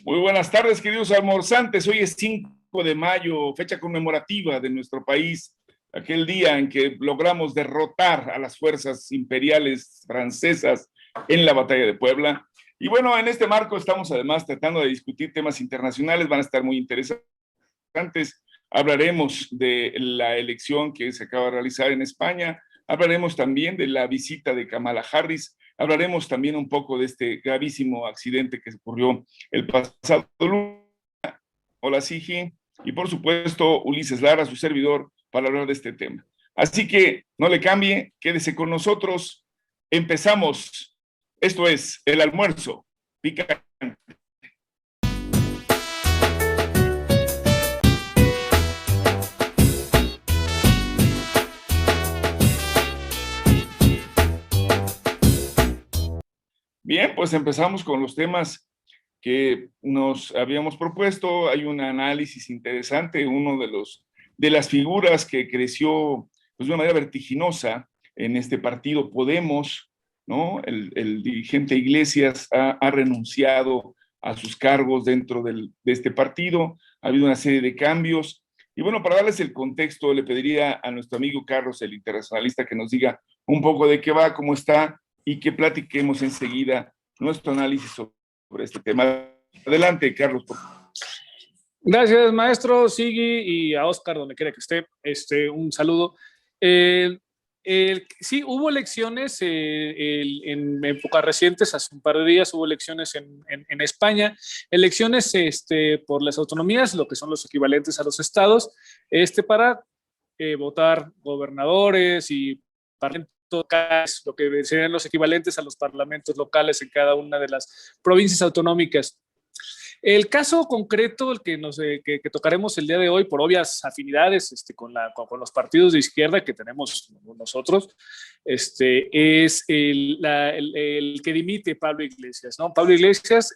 Muy buenas tardes, queridos almorzantes. Hoy es 5 de mayo, fecha conmemorativa de nuestro país, aquel día en que logramos derrotar a las fuerzas imperiales francesas en la batalla de Puebla. Y bueno, en este marco estamos además tratando de discutir temas internacionales, van a estar muy interesantes. Hablaremos de la elección que se acaba de realizar en España, hablaremos también de la visita de Kamala Harris, hablaremos también un poco de este gravísimo accidente que ocurrió el pasado lunes. Hola, Sigi, y por supuesto Ulises Lara, su servidor, para hablar de este tema. Así que no le cambie, quédese con nosotros. Empezamos. Esto es el almuerzo picante. Bien, pues empezamos con los temas que nos habíamos propuesto. Hay un análisis interesante, de las figuras que creció pues, de una manera vertiginosa en este partido Podemos, ¿no? El dirigente Iglesias ha renunciado a sus cargos dentro de este partido, ha habido una serie de cambios. Y bueno, para darles el contexto, le pediría a nuestro amigo Carlos, el internacionalista, que nos diga un poco de qué va, cómo está, y que platiquemos enseguida nuestro análisis sobre este tema. Adelante, Carlos. Gracias, maestro Sigui, y a Oscar, donde quiera que esté, un saludo. Sí, hubo elecciones en épocas recientes, hace un par de días hubo elecciones en España, elecciones por las autonomías, lo que son los equivalentes a los estados, para votar gobernadores y parlamentos, lo que serían los equivalentes a los parlamentos locales en cada una de las provincias autonómicas. El caso concreto, el que tocaremos el día de hoy, por obvias afinidades con los partidos de izquierda que tenemos nosotros, es el que dimite Pablo Iglesias, ¿no? Pablo Iglesias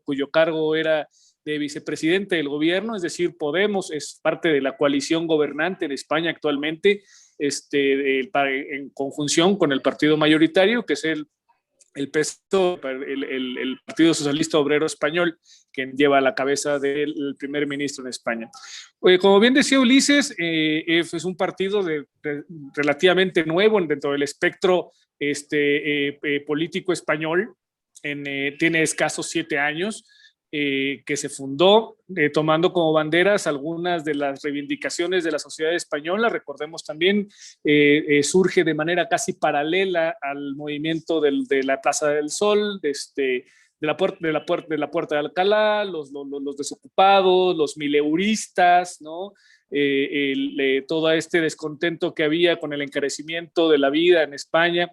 cuyo cargo era de vicepresidente del gobierno, es decir, Podemos es parte de la coalición gobernante en España actualmente, en conjunción con el partido mayoritario, que es el Partido Socialista Obrero Español, quien lleva a la cabeza del primer ministro en España. Como bien decía Ulises, es un partido relativamente nuevo dentro del espectro político español. Tiene escasos 7 años. Que se fundó tomando como banderas algunas de las reivindicaciones de la sociedad española. Recordemos también, surge de manera casi paralela al movimiento de la Plaza del Sol, de la Puerta de Alcalá, los desocupados, los mileuristas, ¿no? Todo este descontento que había con el encarecimiento de la vida en España,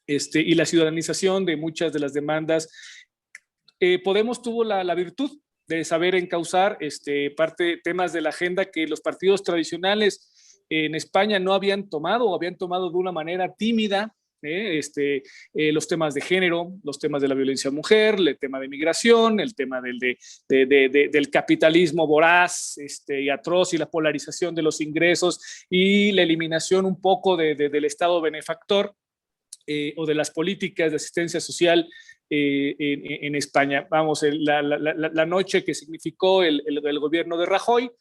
y la ciudadanización de muchas de las demandas. Podemos tuvo la virtud de saber encauzar temas de la agenda que los partidos tradicionales en España no habían tomado, o habían tomado de una manera tímida, los temas de género, los temas de la violencia mujer, el tema de migración, el tema del capitalismo voraz y atroz, y la polarización de los ingresos y la eliminación un poco del Estado benefactor, o de las políticas de asistencia social en España. Vamos, la noche que significó el gobierno de Rajoy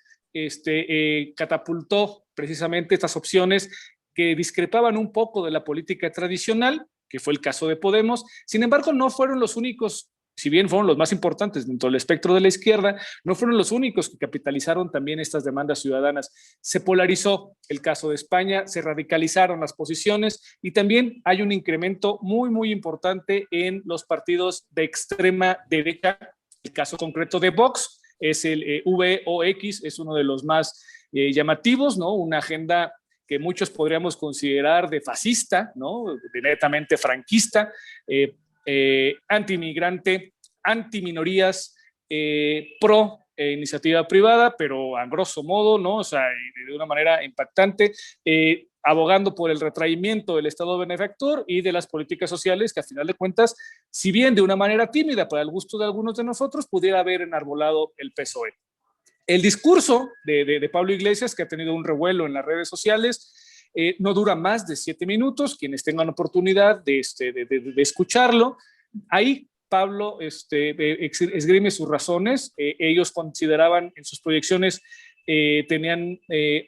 catapultó precisamente estas opciones que discrepaban un poco de la política tradicional, que fue el caso de Podemos. Sin embargo, no fueron los únicos, si bien fueron los más importantes dentro del espectro de la izquierda, no fueron los únicos que capitalizaron también estas demandas ciudadanas. Se polarizó el caso de España, se radicalizaron las posiciones, y también hay un incremento muy, muy importante en los partidos de extrema derecha. El caso concreto de Vox es el VOX, es uno de los más llamativos, ¿no? Una agenda que muchos podríamos considerar de fascista, ¿no? De netamente franquista, antimigrante, antiminorías, pro iniciativa privada, pero a grosso modo, ¿no? O sea, de una manera impactante, abogando por el retraimiento del Estado benefactor y de las políticas sociales que, a final de cuentas, si bien de una manera tímida para el gusto de algunos de nosotros, pudiera haber enarbolado el PSOE. El discurso de Pablo Iglesias, que ha tenido un revuelo en las redes sociales, no dura más de 7 minutos. Quienes tengan oportunidad de escucharlo, ahí Pablo esgrime sus razones. Ellos consideraban en sus proyecciones tenían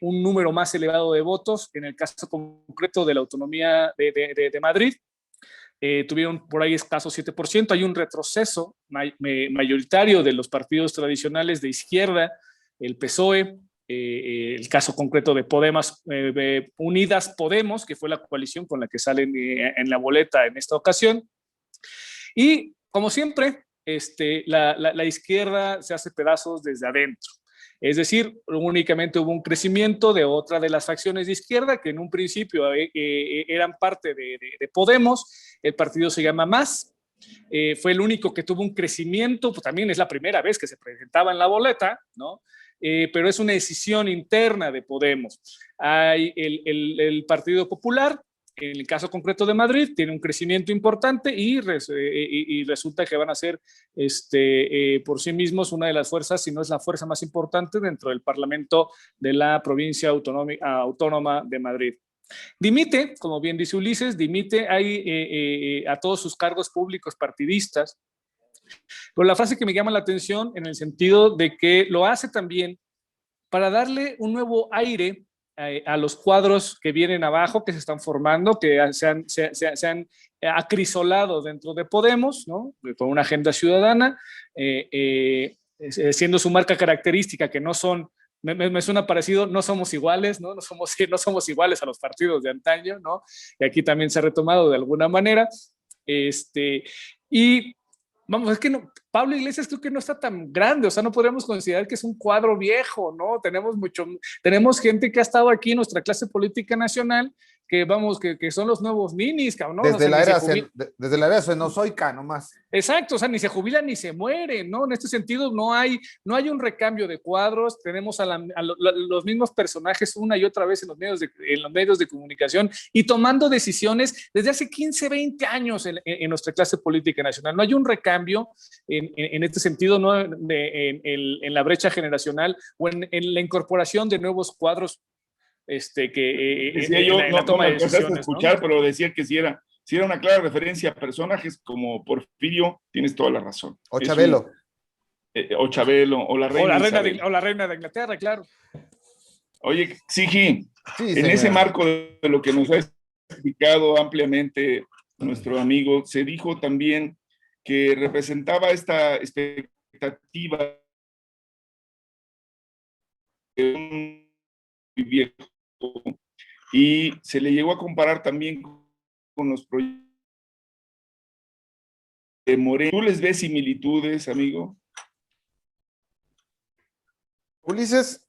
un número más elevado de votos, en el caso concreto de la autonomía de Madrid. Tuvieron por ahí escaso 7%. Hay un retroceso mayoritario de los partidos tradicionales de izquierda, el PSOE, el caso concreto de Podemos, Unidas Podemos, que fue la coalición con la que salen en la boleta en esta ocasión. Y como siempre, la izquierda se hace pedazos desde adentro. Es decir, únicamente hubo un crecimiento de otra de las facciones de izquierda que en un principio eran parte de Podemos. El partido se llama Más. Fue el único que tuvo un crecimiento, pues también es la primera vez que se presentaba en la boleta, ¿no? Pero es una decisión interna de Podemos. Hay el Partido Popular, en el caso concreto de Madrid, tiene un crecimiento importante y resulta que van a ser por sí mismos una de las fuerzas, si no es la fuerza más importante dentro del Parlamento de la provincia autónoma de Madrid. Dimite, como bien dice Ulises, dimite a todos sus cargos públicos partidistas, pero la frase que me llama la atención en el sentido de que lo hace también para darle un nuevo aire a los cuadros que vienen abajo, que se están formando, que se han acrisolado dentro de Podemos, ¿no? Con una agenda ciudadana, siendo su marca característica que no son, me suena parecido, no somos iguales, ¿no? No somos iguales a los partidos de antaño, ¿no? Y aquí también se ha retomado de alguna manera. Y vamos, es que no, Pablo Iglesias creo que no está tan grande, o sea, no podríamos considerar que es un cuadro viejo, ¿no? Tenemos gente que ha estado aquí en nuestra clase política nacional, que vamos, que son los nuevos ninis, ¿no? Desde, o sea, desde la era cenozoica nomás. Exacto, o sea, ni se jubilan ni se mueren, ¿no? En este sentido no hay un recambio de cuadros, tenemos a los mismos personajes una y otra vez en los medios de comunicación y tomando decisiones desde hace 15, 20 años en nuestra clase política nacional. No hay un recambio en este sentido, ¿no? En la brecha generacional o en la incorporación de nuevos cuadros decía yo, en la toma de decisiones, escuchar, ¿no? Pero decía que si era una clara referencia a personajes como Porfirio, tienes toda la razón. O Chabelo. O Chabelo, o la reina de Inglaterra, claro. Oye, Sigi, sí, en ese marco de lo que nos ha explicado ampliamente nuestro amigo, se dijo también que representaba esta expectativa de un viejo, y se le llegó a comparar también con los proyectos de Morena. ¿Tú les ves similitudes, amigo? Ulises,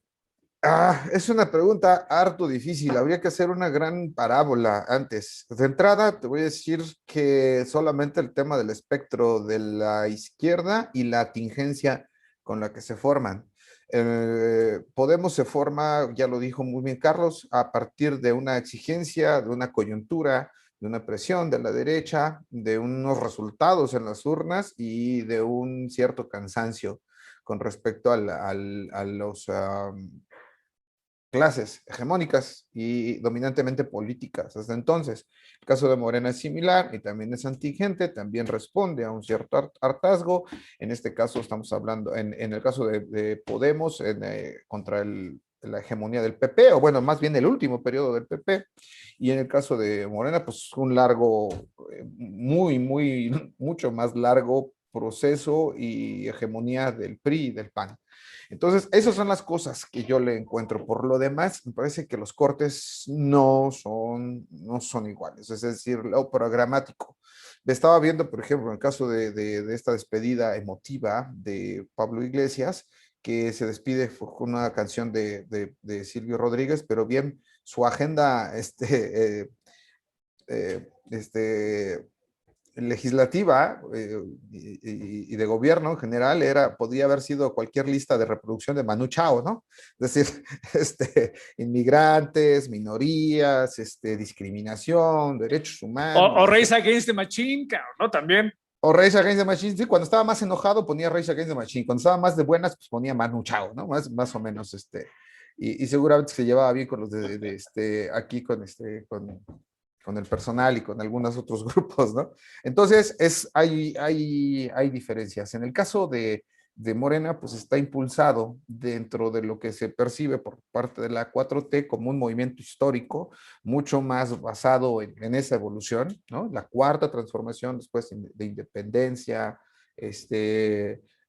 es una pregunta harto difícil, habría que hacer una gran parábola antes. De entrada te voy a decir que solamente el tema del espectro de la izquierda y la tingencia con la que se forman. Podemos se forma, ya lo dijo muy bien Carlos, a partir de una exigencia, de una coyuntura, de una presión de la derecha, de unos resultados en las urnas y de un cierto cansancio con respecto a los clases hegemónicas y dominantemente políticas. Hasta entonces, el caso de Morena es similar y también es antigente, también responde a un cierto hartazgo. En este caso estamos hablando, en el caso de Podemos, contra la hegemonía del PP, o bueno, más bien el último periodo del PP, y en el caso de Morena, pues un largo, mucho más largo proceso y hegemonía del PRI y del PAN. Entonces, esas son las cosas que yo le encuentro. Por lo demás, me parece que los cortes no son iguales, es decir, lo programático. Estaba viendo, por ejemplo, en el caso de esta despedida emotiva de Pablo Iglesias, que se despide con una canción de Silvio Rodríguez, pero bien, su agenda legislativa y de gobierno en general podría haber sido cualquier lista de reproducción de Manu Chao, ¿no? Es decir, inmigrantes, minorías, discriminación, derechos humanos. O Race Against the Machine, ¿no? También. O Race Against the Machine, sí, cuando estaba más enojado ponía Race Against the Machine, cuando estaba más de buenas pues ponía Manu Chao, ¿no? Más o menos, y seguramente se llevaba bien con los aquí con con el personal y con algunos otros grupos, ¿no? Entonces, hay diferencias. En el caso de Morena, pues está impulsado dentro de lo que se percibe por parte de la 4T como un movimiento histórico, mucho más basado en esa evolución, ¿no? La cuarta transformación después de independencia,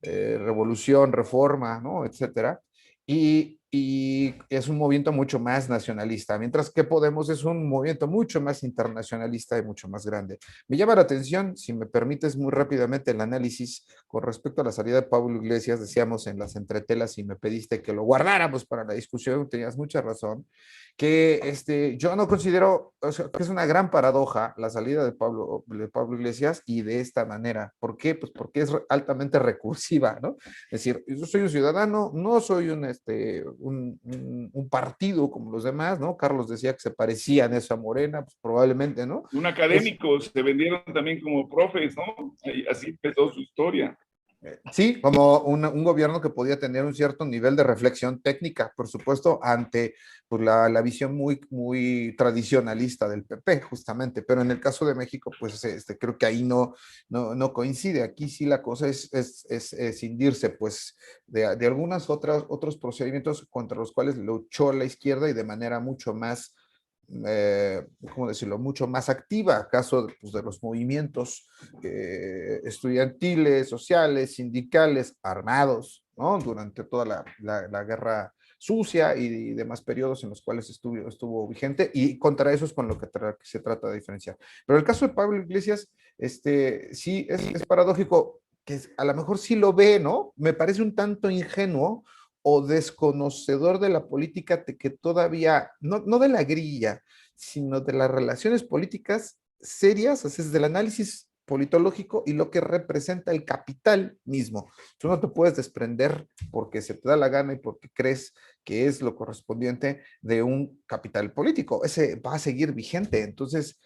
revolución, reforma, ¿no? Etcétera. Y es un movimiento mucho más nacionalista, mientras que Podemos es un movimiento mucho más internacionalista y mucho más grande. Me llama la atención, si me permites muy rápidamente el análisis con respecto a la salida de Pablo Iglesias, decíamos en las entretelas y me pediste que lo guardáramos para la discusión, tenías mucha razón, que yo no considero, o sea, que es una gran paradoja la salida de Pablo Iglesias y de esta manera. ¿Por qué? Pues porque es altamente recursiva, ¿no? Es decir, yo soy un ciudadano, no soy un partido como los demás, ¿no? Carlos decía que se parecían eso a Morena, pues probablemente, ¿no? Un académico, se vendieron también como profes, ¿no? Así empezó su historia. Sí, como un gobierno que podía tener un cierto nivel de reflexión técnica, por supuesto, ante pues, la visión muy tradicionalista del PP, justamente. Pero en el caso de México, pues creo que ahí no coincide. Aquí sí la cosa es escindirse, pues, de algunos otros procedimientos contra los cuales luchó la izquierda y de manera mucho más ¿cómo decirlo?, mucho más activa, caso pues, de los movimientos estudiantiles, sociales, sindicales, armados, ¿no? Durante toda la guerra sucia y demás periodos en los cuales estuvo vigente, y contra eso es con lo que se trata de diferenciar. Pero el caso de Pablo Iglesias, sí es paradójico, que a lo mejor sí lo ve, ¿no? Me parece un tanto ingenuo o desconocedor de la política que todavía, no de la grilla, sino de las relaciones políticas serias, es del análisis politológico y lo que representa el capital mismo. Tú no te puedes desprender porque se te da la gana y porque crees que es lo correspondiente de un capital político. Ese va a seguir vigente. Entonces,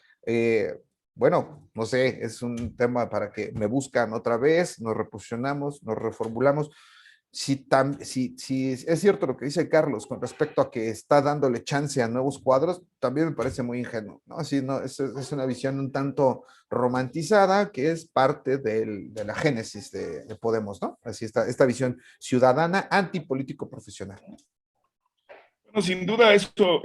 bueno, no sé, es un tema para que me buscan otra vez, nos reposicionamos, nos reformulamos. Si es cierto lo que dice Carlos con respecto a que está dándole chance a nuevos cuadros, también me parece muy ingenuo, ¿no? Así, no, es una visión un tanto romantizada que es parte de la génesis de Podemos, ¿no? Así está, esta visión ciudadana antipolítico profesional. Bueno, sin duda esto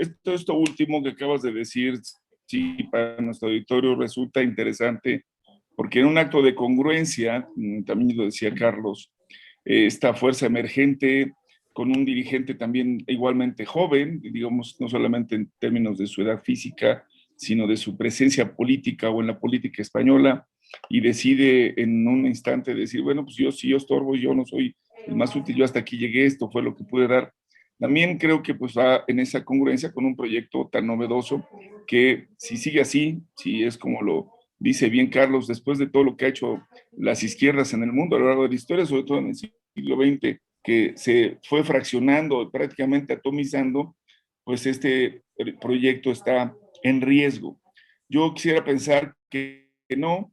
último que acabas de decir, sí, para nuestro auditorio resulta interesante, porque en un acto de congruencia, también lo decía Carlos, esta fuerza emergente con un dirigente también igualmente joven, digamos, no solamente en términos de su edad física, sino de su presencia política o en la política española, y decide en un instante decir, bueno, pues si yo estorbo, yo no soy el más útil, yo hasta aquí llegué, esto fue lo que pude dar. También creo que pues va en esa congruencia con un proyecto tan novedoso que si sigue así, si es como lo dice bien Carlos, después de todo lo que ha hecho las izquierdas en el mundo a lo largo de la historia, sobre todo en el siglo XX, que se fue fraccionando, prácticamente atomizando, pues este proyecto está en riesgo. Yo quisiera pensar que no,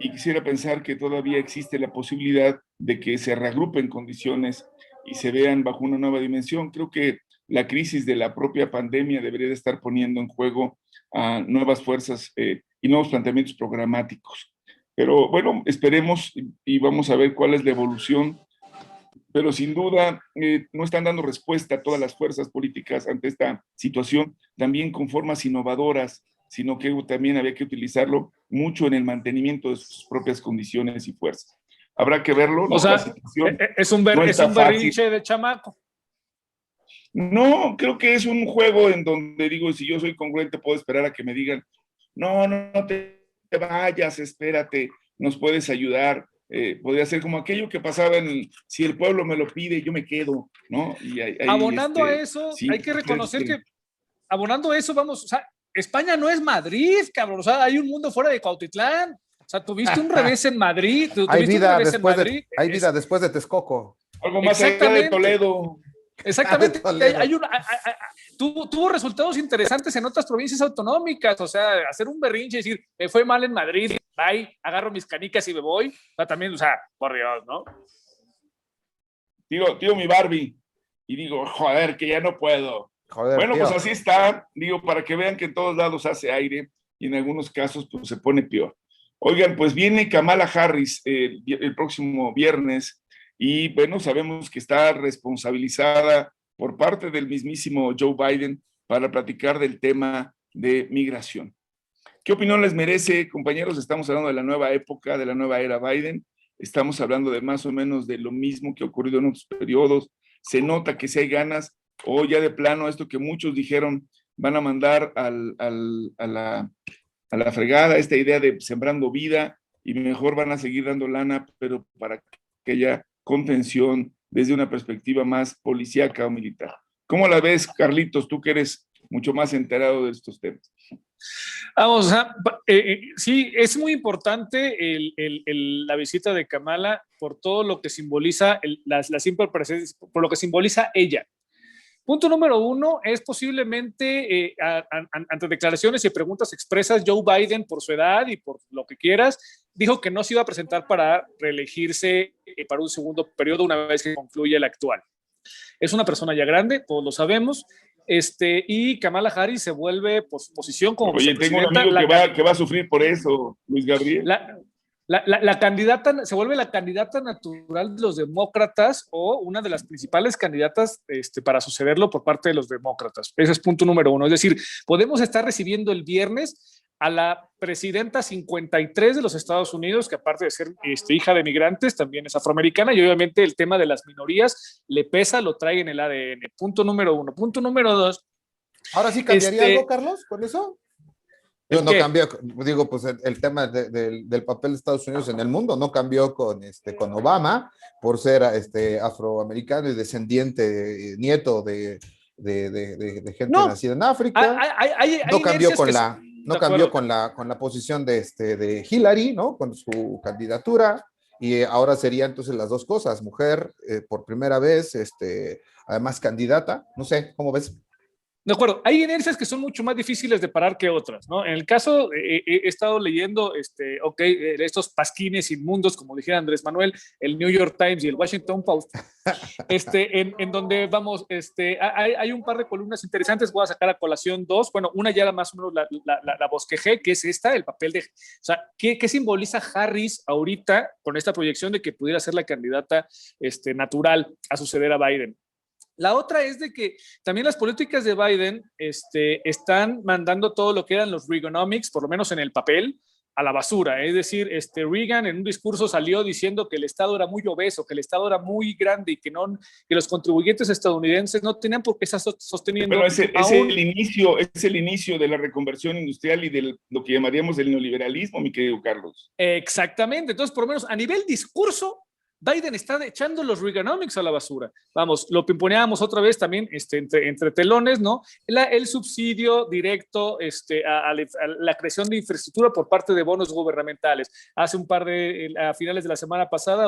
y quisiera pensar que todavía existe la posibilidad de que se reagrupen condiciones y se vean bajo una nueva dimensión. Creo que la crisis de la propia pandemia debería de estar poniendo en juego a nuevas fuerzas y nuevos planteamientos programáticos. Pero bueno, esperemos y vamos a ver cuál es la evolución. Pero sin duda no están dando respuesta a todas las fuerzas políticas ante esta situación, también con formas innovadoras, sino que también había que utilizarlo mucho en el mantenimiento de sus propias condiciones y fuerzas. Habrá que verlo, ¿no? O sea, la situación es un berrinche de chamaco. No, creo que es un juego en donde digo, si yo soy congruente, puedo esperar a que me digan, no te vayas, espérate, nos puedes ayudar. Podría ser como aquello que pasaba si el pueblo me lo pide, yo me quedo, ¿no? Y ahí, abonando a eso, sí, hay que reconocer que abonando a eso, vamos, o sea, España no es Madrid, cabrón, o sea, hay un mundo fuera de Cuautitlán. O sea, tuviste un revés en Madrid, hay vida después de Texcoco. Algo más allá de Toledo. Exactamente. Tuvo resultados interesantes en otras provincias autonómicas. O sea, hacer un berrinche y decir, me fue mal en Madrid, bye, agarro mis canicas y me voy. O sea, también, o sea, por Dios, ¿no? Tío, mi Barbie. Y digo, joder, que ya no puedo. Joder, bueno, tío. pues así está. Digo, para que vean que en todos lados hace aire. y en algunos casos pues se pone peor. Oigan, pues viene Kamala Harris el próximo viernes y bueno, sabemos que está responsabilizada por parte del mismísimo Joe Biden para platicar del tema de migración. ¿Qué opinión les merece, compañeros? Estamos hablando de la nueva época, de la nueva era Biden. Estamos hablando de más o menos de lo mismo que ha ocurrido en otros periodos. Se nota que si hay ganas, o ya de plano, esto que muchos dijeron, van a mandar a la fregada esta idea de sembrando vida y mejor van a seguir dando lana, pero para que haya contención desde una perspectiva más policíaca o militar. ¿Cómo la ves, Carlitos? Tú que eres mucho más enterado de estos temas. Vamos, sí, es muy importante la visita de Kamala por todo lo que simboliza, la simple presencia, por lo que simboliza ella. Punto número uno es posiblemente, ante declaraciones y preguntas expresas, Joe Biden, por su edad y por lo que quieras, dijo que no se iba a presentar para reelegirse para un segundo periodo una vez que concluya el actual. Es una persona ya grande, todos lo sabemos, y Kamala Harris se vuelve por su posición como vicepresidenta. Oye, tengo un amigo que va a sufrir por eso, Luis Gabriel. La candidata, se vuelve la candidata natural de los demócratas o una de las principales candidatas para sucederlo por parte de los demócratas. Ese es punto número uno. Es decir, podemos estar recibiendo el viernes a la presidenta 53 de los Estados Unidos, que aparte de ser hija de migrantes, también es afroamericana, y obviamente el tema de las minorías le pesa, lo trae en el ADN. Punto número uno. Punto número dos. ¿Ahora sí cambiaría algo, Carlos, con eso? Yo no cambió, digo, pues el tema del papel de Estados Unidos en el mundo no cambió con Obama, por ser afroamericano y descendiente, nieto de gente nacida en África. No cambió con la posición de Hillary, ¿no? Con su candidatura, y ahora sería entonces las dos cosas, mujer por primera vez, además candidata, no sé, ¿cómo ves? De acuerdo, hay inercias que son mucho más difíciles de parar que otras, ¿no? En el caso, he estado leyendo, estos pasquines inmundos, como dijera Andrés Manuel, el New York Times y el Washington Post, en donde vamos, hay un par de columnas interesantes, voy a sacar a colación dos, bueno, una ya más o menos la bosquejé, que es el papel de, o sea, ¿qué simboliza Harris ahorita con esta proyección de que pudiera ser la candidata natural a suceder a Biden? La otra es de que también las políticas de Biden están mandando todo lo que eran los Reaganomics, por lo menos en el papel, a la basura. Es decir, Reagan en un discurso salió diciendo que el Estado era muy obeso, que el Estado era muy grande y que los contribuyentes estadounidenses no tenían por qué estar sosteniendo. Pero es el inicio de la reconversión industrial y de lo que llamaríamos el neoliberalismo, mi querido Carlos. Exactamente. Entonces, por lo menos a nivel discurso, Biden está echando los Reaganomics a la basura. Vamos, lo pimponeábamos otra vez también entre telones, ¿no? El subsidio directo a la creación de infraestructura por parte de bonos gubernamentales. Hace a finales de la semana pasada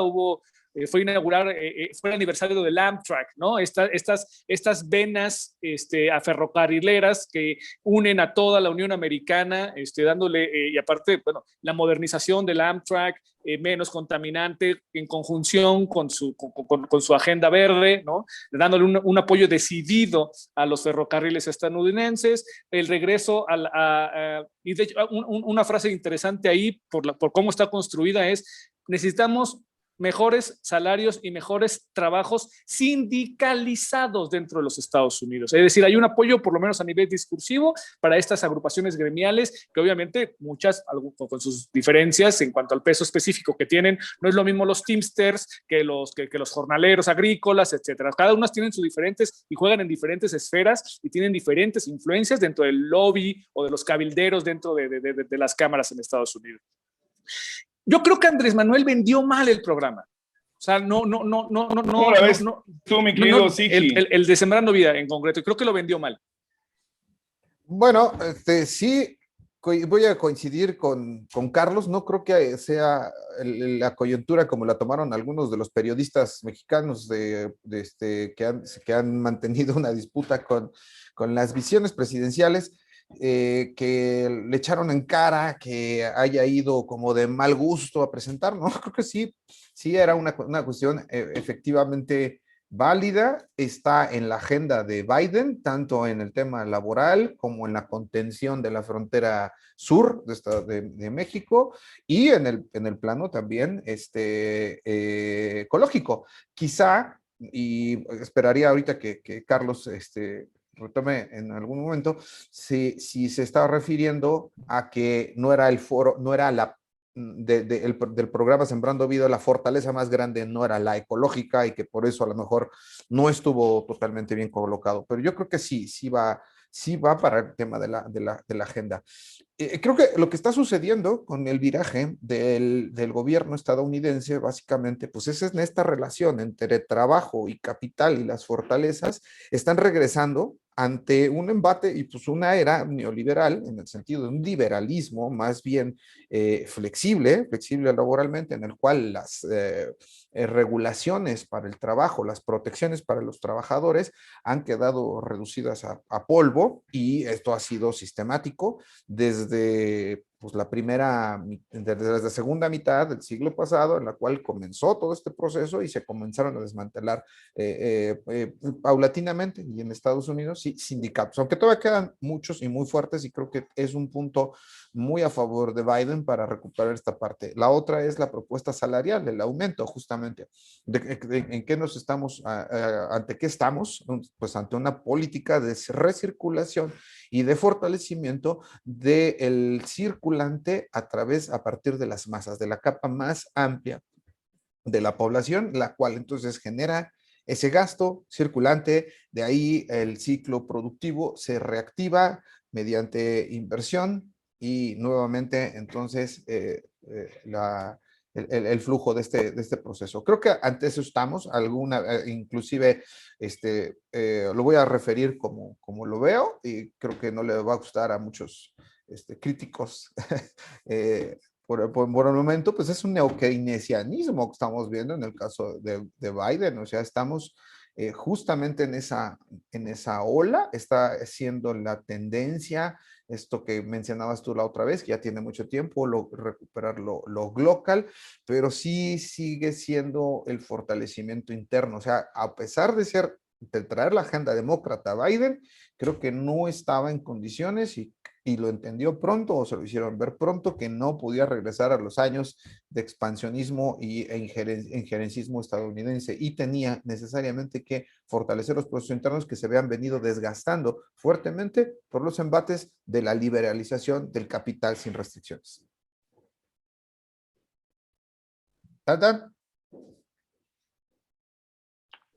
fue el aniversario del Amtrak, ¿no? Estas venas ferrocarrileras que unen a toda la Unión Americana, dándole, y aparte, bueno, la modernización del Amtrak, menos contaminante, en conjunción con su agenda verde, ¿no? Dándole un apoyo decidido a los ferrocarriles estadounidenses, el regreso y de hecho, una frase interesante ahí, por cómo está construida, es: necesitamos mejores salarios y mejores trabajos sindicalizados dentro de los Estados Unidos. Es decir, hay un apoyo, por lo menos a nivel discursivo, para estas agrupaciones gremiales, que obviamente muchas, con sus diferencias en cuanto al peso específico que tienen, no es lo mismo los Teamsters que los jornaleros agrícolas, etcétera. Cada uno tienen sus diferentes y juegan en diferentes esferas y tienen diferentes influencias dentro del lobby o de los cabilderos dentro de las cámaras en Estados Unidos. Yo creo que Andrés Manuel vendió mal el programa. O sea, no. Tú, mi querido Sigi. El de Sembrando Vida en concreto, creo que lo vendió mal. Bueno, sí, voy a coincidir con Carlos. No creo que sea la coyuntura como la tomaron algunos de los periodistas mexicanos que han mantenido una disputa con las visiones presidenciales. Que le echaron en cara que haya ido como de mal gusto a presentar, ¿no? Creo que sí era una cuestión efectivamente válida, está en la agenda de Biden, tanto en el tema laboral como en la contención de la frontera sur de México y en el plano también ecológico. Quizá, y esperaría ahorita que Carlos retome en algún momento, si se estaba refiriendo a que no era el foro, no era del programa Sembrando Vida, la fortaleza más grande no era la ecológica y que por eso a lo mejor no estuvo totalmente bien colocado, pero yo creo que sí va para el tema de la agenda. Creo que lo que está sucediendo con el viraje del gobierno estadounidense, básicamente, pues es en esta relación entre trabajo y capital y las fortalezas, están regresando ante un embate y pues una era neoliberal, en el sentido de un liberalismo más bien flexible laboralmente, en el cual las regulaciones para el trabajo, las protecciones para los trabajadores han quedado reducidas a polvo y esto ha sido sistemático desde pues, desde la segunda mitad del siglo pasado, en la cual comenzó todo este proceso y se comenzaron a desmantelar paulatinamente, y en Estados Unidos sí, sindicatos, aunque todavía quedan muchos y muy fuertes, y creo que es un punto muy a favor de Biden para recuperar esta parte. La otra es la propuesta salarial, el aumento justamente. ¿En qué nos estamos, ante qué estamos? Pues ante una política de recirculación y de fortalecimiento del circulante a partir de las masas, de la capa más amplia de la población, la cual entonces genera ese gasto circulante, de ahí el ciclo productivo se reactiva mediante inversión y nuevamente entonces el flujo de este proceso. Creo que ante eso estamos, inclusive lo voy a referir como lo veo y creo que no le va a gustar a muchos críticos por el momento, pues es un neokeynesianismo que estamos viendo en el caso de Biden, o sea, estamos justamente en esa ola, está siendo la tendencia, esto que mencionabas tú la otra vez, que ya tiene mucho tiempo, recuperar lo local, pero sí sigue siendo el fortalecimiento interno, o sea, a pesar de traer la agenda demócrata a Biden, creo que no estaba en condiciones y lo entendió pronto o se lo hicieron ver pronto que no podía regresar a los años de expansionismo e injerencismo estadounidense y tenía necesariamente que fortalecer los procesos internos que se habían venido desgastando fuertemente por los embates de la liberalización del capital sin restricciones. ¿Tatan?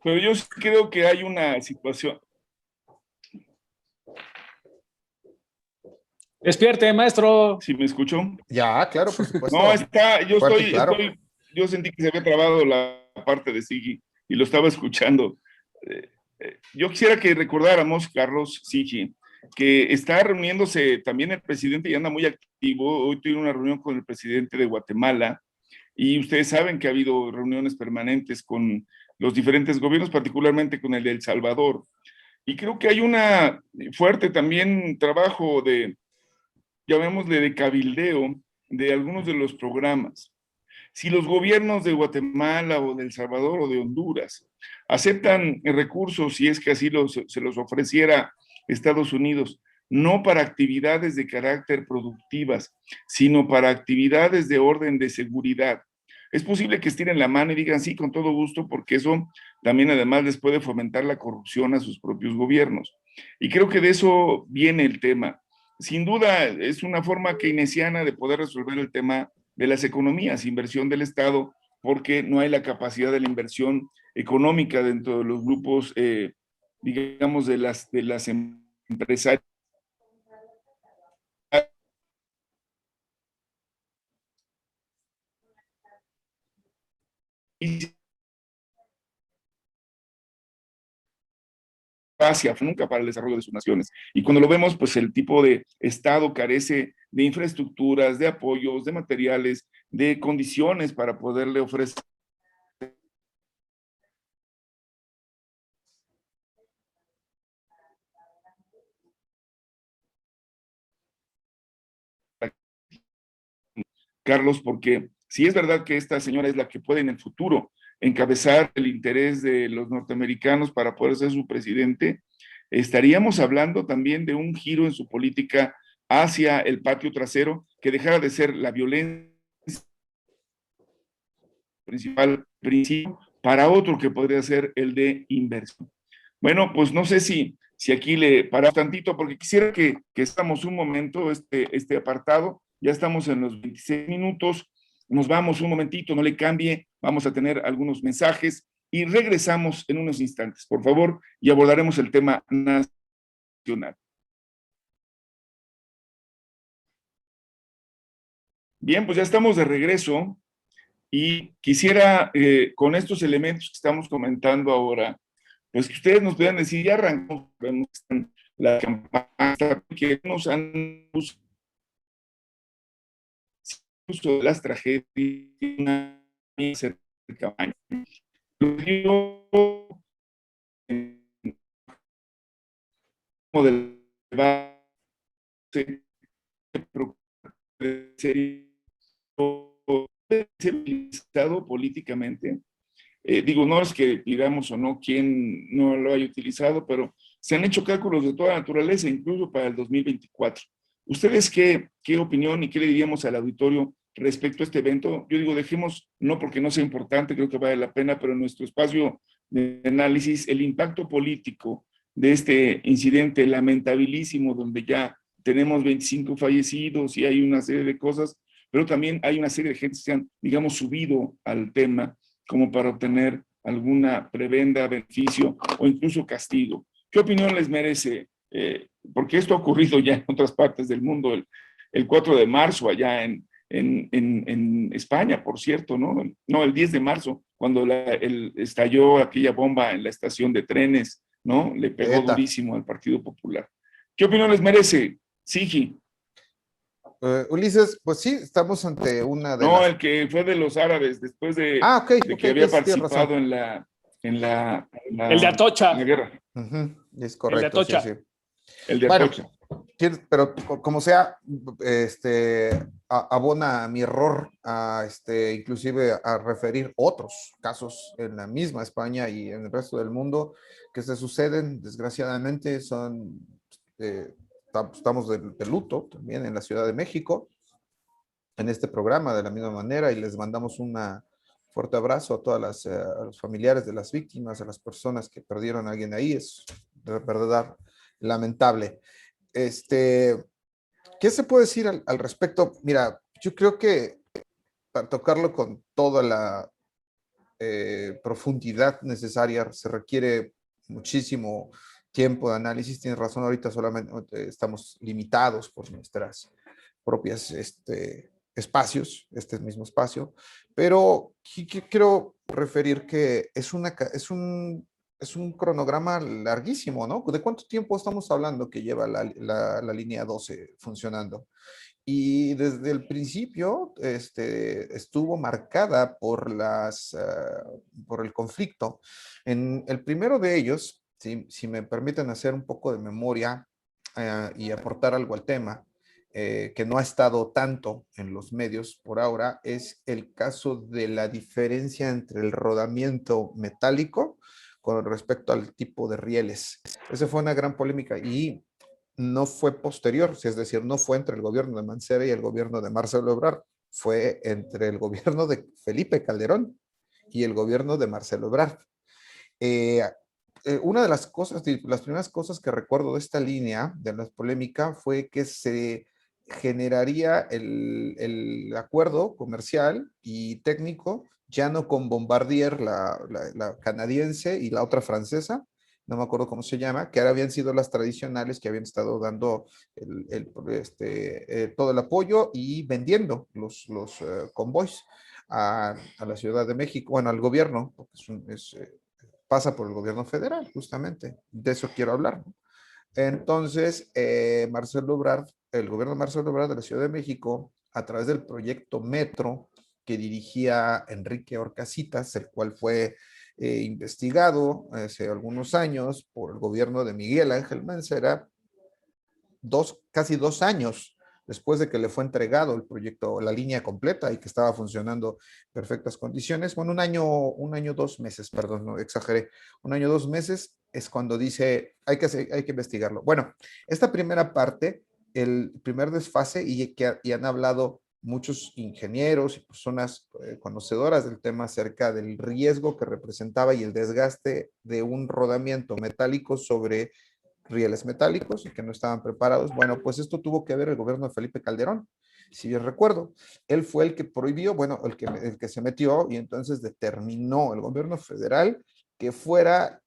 Pero yo sí creo que hay una situación. Despierte, maestro. ¿Sí me escuchó? Ya, claro, por supuesto. No, Claro. Yo sentí que se había trabado la parte de Sigi y lo estaba escuchando. Yo quisiera que recordáramos, Carlos Sigi, que está reuniéndose también el presidente y anda muy activo. Hoy tuve una reunión con el presidente de Guatemala y ustedes saben que ha habido reuniones permanentes con los diferentes gobiernos, particularmente con el de El Salvador. Y creo que hay una fuerte también trabajo llamémosle de cabildeo, de algunos de los programas. Si los gobiernos de Guatemala o de El Salvador o de Honduras aceptan recursos, si es que así se los ofreciera Estados Unidos, no para actividades de carácter productivas, sino para actividades de orden de seguridad, es posible que estiren la mano y digan sí, con todo gusto, porque eso también además les puede fomentar la corrupción a sus propios gobiernos. Y creo que de eso viene el tema. Sin duda, es una forma keynesiana de poder resolver el tema de las economías, inversión del Estado, porque no hay la capacidad de la inversión económica dentro de los grupos, digamos, de las empresarias. Hacia nunca para el desarrollo de sus naciones. Y cuando lo vemos, pues el tipo de Estado carece de infraestructuras, de apoyos, de materiales, de condiciones para poderle ofrecer Carlos, porque si es verdad que esta señora es la que puede en el futuro encabezar el interés de los norteamericanos para poder ser su presidente, estaríamos hablando también de un giro en su política hacia el patio trasero, que dejara de ser la violencia principal principio para otro que podría ser el de inversión. Bueno, pues no sé si aquí le paramos tantito, porque quisiera que estamos un momento este apartado, ya estamos en los 26 minutos, nos vamos un momentito, no le cambie, vamos a tener algunos mensajes y regresamos en unos instantes, por favor, y abordaremos el tema nacional. Bien, pues ya estamos de regreso y quisiera, con estos elementos que estamos comentando ahora, pues que ustedes nos puedan decir, ya arrancamos, vemos la campaña que nos han uso de las tragedias cerca del base ser utilizado políticamente. Digo, no es que digamos o no quién no lo haya utilizado, pero se han hecho cálculos de toda naturaleza, incluso para el 2024. ¿Ustedes qué opinión y qué le diríamos al auditorio respecto a este evento? Yo digo, dejemos, no porque no sea importante, creo que vale la pena, pero en nuestro espacio de análisis, el impacto político de este incidente lamentabilísimo, donde ya tenemos 25 fallecidos y hay una serie de cosas, pero también hay una serie de gente que se han, digamos, subido al tema como para obtener alguna prebenda, beneficio o incluso castigo. ¿Qué opinión les merece? Porque esto ha ocurrido ya en otras partes del mundo, el 4 de marzo allá en España, por cierto, ¿no? No, el 10 de marzo, cuando estalló aquella bomba en la estación de trenes, ¿no? Le pegó durísimo al Partido Popular. ¿Qué opinión les merece, Sigi? Ulises, pues sí, estamos ante una de No, el que fue de los árabes, después de que había participado en la el de Atocha. En la guerra. Es correcto. El de Atocha. Sí. El de Atocha. Pero como sea, abona mi error inclusive a referir otros casos en la misma España y en el resto del mundo que se suceden, desgraciadamente, estamos de luto también en la Ciudad de México, en este programa de la misma manera, y les mandamos un fuerte abrazo a todas a los familiares de las víctimas, a las personas que perdieron a alguien ahí. Es de verdad lamentable. ¿Qué se puede decir al respecto? Mira, yo creo que para tocarlo con toda la profundidad necesaria se requiere muchísimo tiempo de análisis. Tienes razón, ahorita solamente estamos limitados por nuestras propias espacios, este mismo espacio, pero quiero referir que es un cronograma larguísimo, ¿no? ¿De cuánto tiempo estamos hablando que lleva la línea 12 funcionando? Y desde el principio estuvo marcada por el conflicto. En el primero de ellos, si me permiten hacer un poco de memoria y aportar algo al tema, que no ha estado tanto en los medios por ahora, es el caso de la diferencia entre el rodamiento metálico con respecto al tipo de rieles. Esa fue una gran polémica y no fue posterior, es decir, no fue entre el gobierno de Mancera y el gobierno de Marcelo Ebrard, fue entre el gobierno de Felipe Calderón y el gobierno de Marcelo Ebrard. Una de las primeras cosas que recuerdo de esta línea, de la polémica, fue que se generaría el acuerdo comercial y técnico, ya no con Bombardier, la canadiense, y la otra francesa, no me acuerdo cómo se llama, que ahora habían sido las tradicionales que habían estado dando todo el apoyo y vendiendo los convoys a la Ciudad de México, bueno, al gobierno, porque pasa por el gobierno federal, justamente, de eso quiero hablar, ¿no? Entonces, Marcelo Ebrard, el gobierno de Marcelo Ebrard de la Ciudad de México, a través del proyecto Metro que dirigía Enrique Orcasitas, el cual fue investigado hace algunos años por el gobierno de Miguel Ángel Mancera, casi 2 años después de que le fue entregado el proyecto, la línea completa y que estaba funcionando en perfectas condiciones. Bueno, un año, 2 meses, perdón, no exageré, un año, 2 meses es cuando dice, hay que investigarlo. Bueno, esta primera parte, el primer desfase, y han hablado muchos ingenieros y personas conocedoras del tema acerca del riesgo que representaba y el desgaste de un rodamiento metálico sobre rieles metálicos y que no estaban preparados. Bueno, pues esto tuvo que ver el gobierno de Felipe Calderón. Si yo recuerdo, él fue el que prohibió, bueno, el que se metió, y entonces determinó el gobierno federal que fuera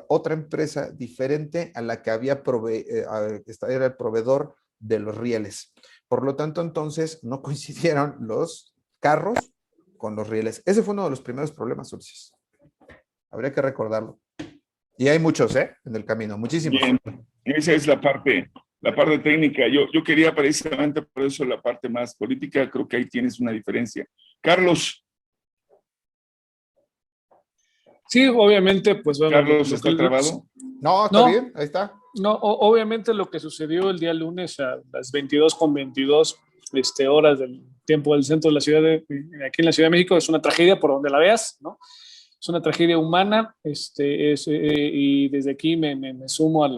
otra empresa diferente a la que era el proveedor de los rieles. Por lo tanto, entonces no coincidieron los carros con los rieles. Ese fue uno de los primeros problemas, Ulises. Habría que recordarlo. Y hay muchos, en el camino, muchísimos. Bien, esa es la parte técnica. Yo quería precisamente por eso la parte más política. Creo que ahí tienes una diferencia. Carlos. Sí, obviamente, pues bueno. Carlos, ¿está trabado? No, está bien, ahí está. No, obviamente lo que sucedió el día lunes a las 22:22 horas del tiempo del centro de la ciudad, aquí en la Ciudad de México, es una tragedia por donde la veas, ¿no? Es una tragedia humana, y desde aquí me sumo a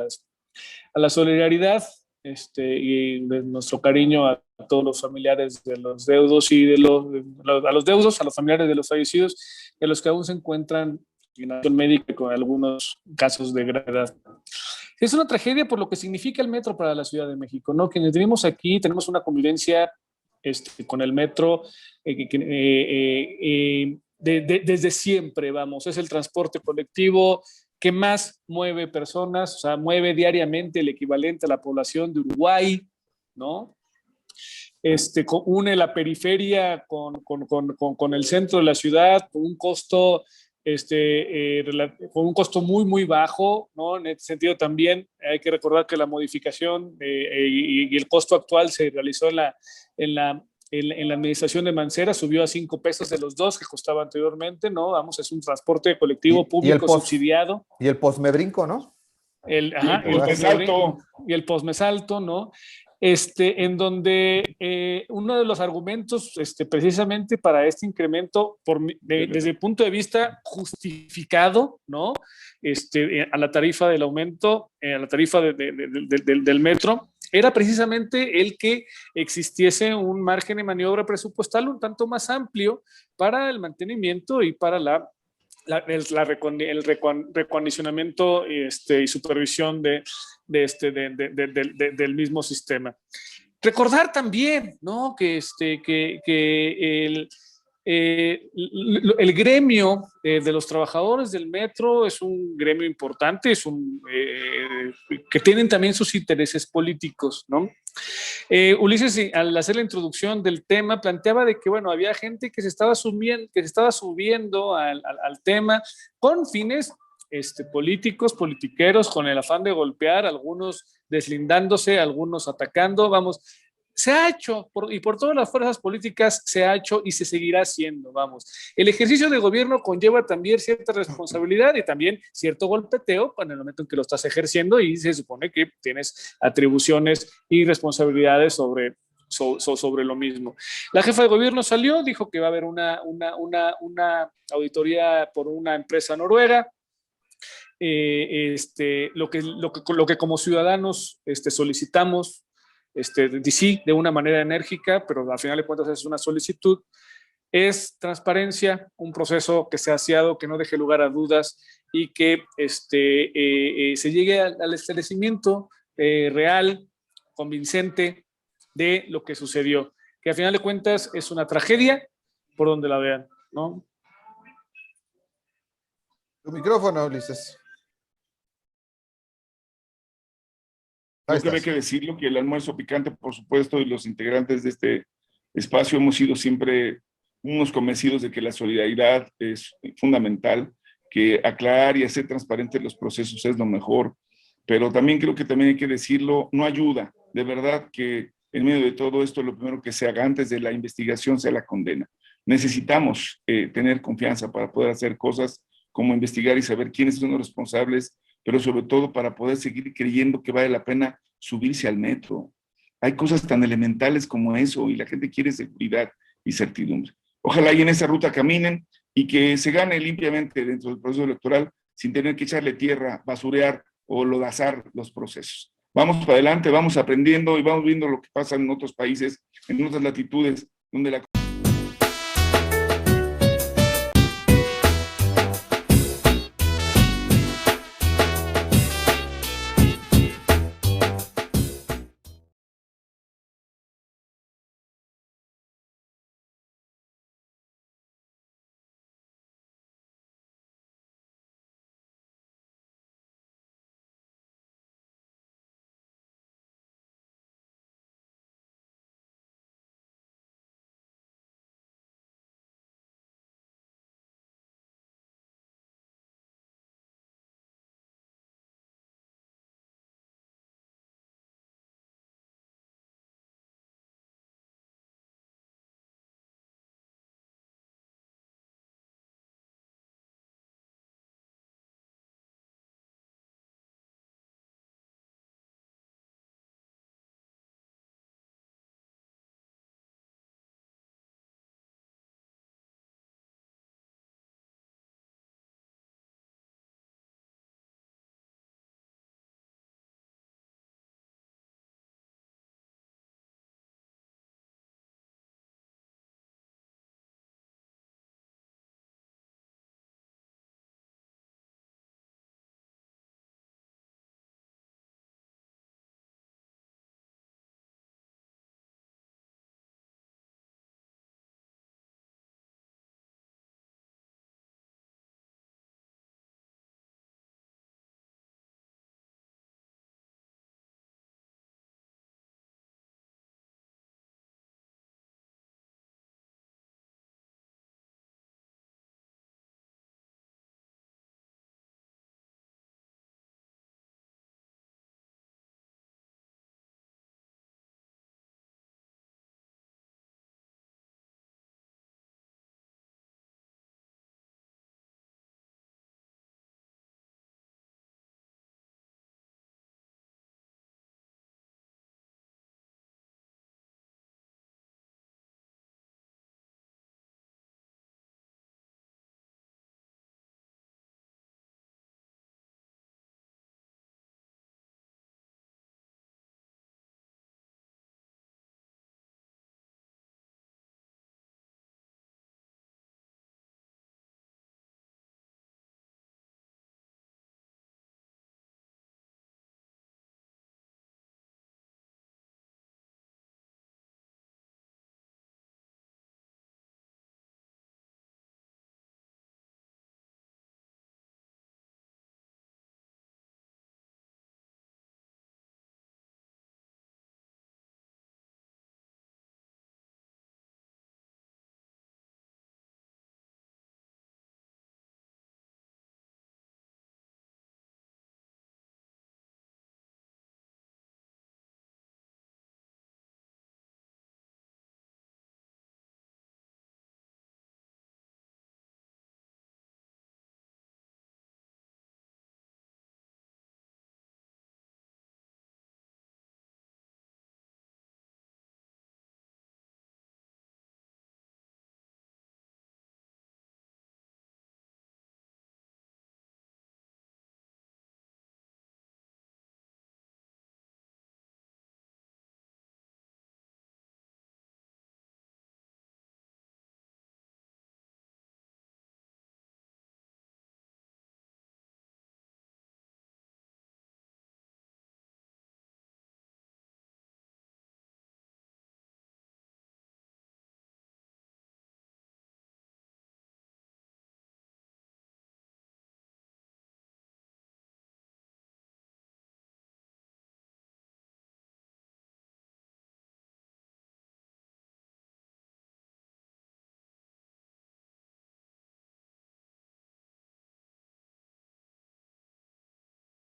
la solidaridad, y de nuestro cariño a todos los familiares de los deudos y a los familiares de los fallecidos y a los que aún se encuentran en atención médica con algunos casos de gravedad. Es una tragedia por lo que significa el metro para la Ciudad de México, ¿no? Quienes vivimos aquí tenemos una convivencia con el metro desde siempre, vamos. Es el transporte colectivo que más mueve personas, o sea, mueve diariamente el equivalente a la población de Uruguay, ¿no? Une la periferia con el centro de la ciudad con un costo con un costo muy, muy bajo, ¿no? En este sentido también hay que recordar que la modificación y el costo actual se realizó en la administración de Mancera, subió a 5 pesos de los 2 que costaba anteriormente, ¿no? Vamos, es un transporte colectivo público subsidiado. Y el postmebrinco, ¿no? El postmesalto. Y el postmesalto, ¿no? En donde uno de los argumentos precisamente para este incremento, desde el punto de vista justificado, ¿no? A la tarifa del aumento, a la tarifa del metro, era precisamente el que existiese un margen de maniobra presupuestal un tanto más amplio para el mantenimiento y para el recondicionamiento y supervisión del mismo sistema. Recordar también, ¿no? que el gremio de los trabajadores del metro es un gremio importante, que tienen también sus intereses políticos, ¿no? Ulises, al hacer la introducción del tema, planteaba de que, bueno, había gente que se estaba subiendo al tema con fines políticos, politiqueros, con el afán de golpear, algunos deslindándose, algunos atacando, vamos. Se ha hecho, por todas las fuerzas políticas se ha hecho y se seguirá haciendo, vamos. El ejercicio de gobierno conlleva también cierta responsabilidad y también cierto golpeteo en el momento en que lo estás ejerciendo y se supone que tienes atribuciones y responsabilidades sobre lo mismo. La jefa de gobierno salió, dijo que va a haber una auditoría por una empresa noruega. Lo que como ciudadanos solicitamos, sí, de una manera enérgica, pero al final de cuentas es una solicitud, es transparencia, un proceso que sea aseado, que no deje lugar a dudas y que se llegue al esclarecimiento real, convincente de lo que sucedió, que al final de cuentas es una tragedia por donde la vean, ¿no? Tu micrófono, Ulises. Creo que hay que decirlo, que el almuerzo picante, por supuesto, y los integrantes de este espacio hemos sido siempre unos convencidos de que la solidaridad es fundamental, que aclarar y hacer transparentes los procesos es lo mejor, pero también creo que también hay que decirlo, no ayuda, de verdad que en medio de todo esto lo primero que se haga antes de la investigación sea la condena. Necesitamos tener confianza para poder hacer cosas como investigar y saber quiénes son los responsables, pero sobre todo para poder seguir creyendo que vale la pena subirse al metro. Hay cosas tan elementales como eso y la gente quiere seguridad y certidumbre. Ojalá y en esa ruta caminen y que se gane limpiamente dentro del proceso electoral sin tener que echarle tierra, basurear o lodazar los procesos. Vamos para adelante, vamos aprendiendo y vamos viendo lo que pasa en otros países, en otras latitudes, donde la